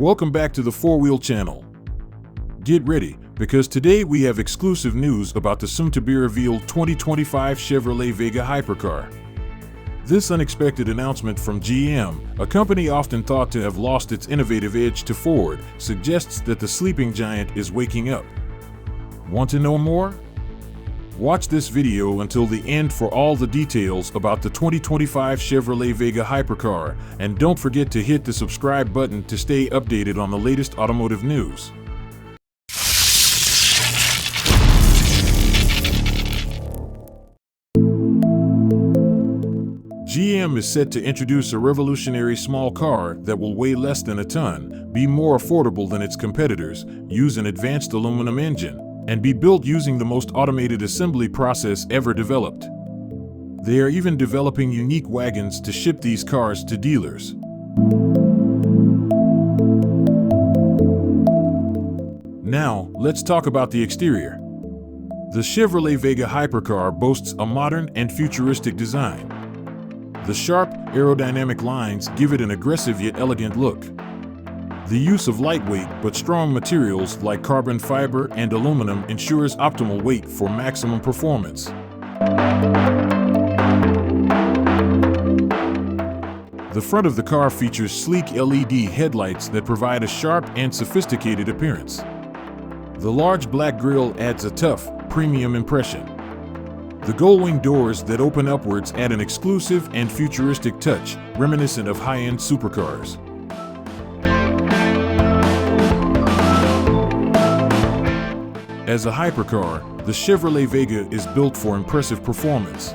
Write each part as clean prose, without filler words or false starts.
Welcome back to the 4-Wheel channel. Get ready, because today we have exclusive news about the soon-to-be-revealed 2025 Chevrolet Vega Hypercar. This unexpected announcement from GM, a company often thought to have lost its innovative edge to Ford, suggests that the sleeping giant is waking up. Want to know more? Watch this video until the end for all the details about the 2025 Chevrolet Vega Hypercar, and don't forget to hit the subscribe button to stay updated on the latest automotive news. GM is set to introduce a revolutionary small car that will weigh less than a ton, be more affordable than its competitors, use an advanced aluminum engine, and be built using the most automated assembly process ever developed. They are even developing unique wagons to ship these cars to dealers. Now, let's talk about the exterior. The Chevrolet Vega Hypercar boasts a modern and futuristic design. The sharp, aerodynamic lines give it an aggressive yet elegant look. The use of lightweight but strong materials like carbon fiber and aluminum ensures optimal weight for maximum performance. The front of the car features sleek LED headlights that provide a sharp and sophisticated appearance. The large black grille adds a tough, premium impression. The gull-wing doors that open upwards add an exclusive and futuristic touch, reminiscent of high-end supercars. As a hypercar, the Chevrolet Vega is built for impressive performance.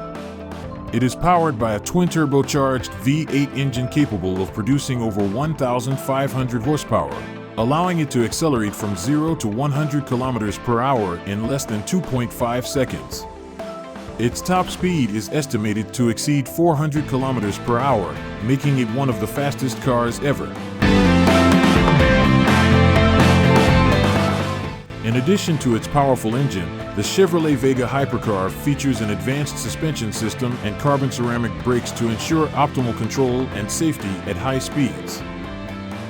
It is powered by a twin-turbocharged V8 engine capable of producing over 1,500 horsepower, allowing it to accelerate from 0 to 100 kilometers per hour in less than 2.5 seconds. Its top speed is estimated to exceed 400 kilometers per hour, making it one of the fastest cars ever. In addition to its powerful engine, the Chevrolet Vega Hypercar features an advanced suspension system and carbon ceramic brakes to ensure optimal control and safety at high speeds.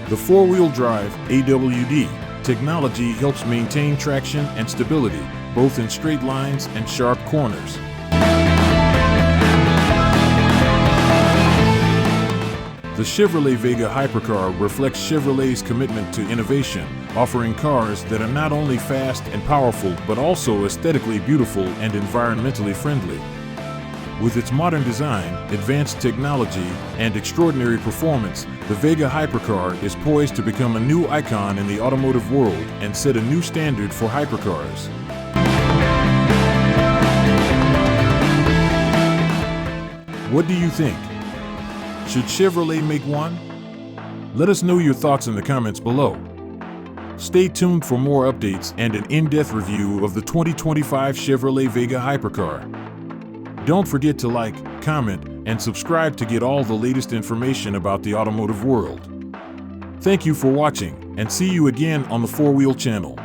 The 4-wheel drive (AWD) technology helps maintain traction and stability, both in straight lines and sharp corners. The Chevrolet Vega Hypercar reflects Chevrolet's commitment to innovation, offering cars that are not only fast and powerful but also aesthetically beautiful and environmentally friendly. With its modern design, advanced technology, and extraordinary performance, the Vega Hypercar is poised to become a new icon in the automotive world and set a new standard for hypercars. What do you think? Should Chevrolet make one? Let us know your thoughts in the comments below. Stay tuned for more updates and an in-depth review of the 2025 Chevrolet Vega Hypercar. Don't forget to like, comment, and subscribe to get all the latest information about the automotive world. Thank you for watching, and see you again on the 4-Wheel channel.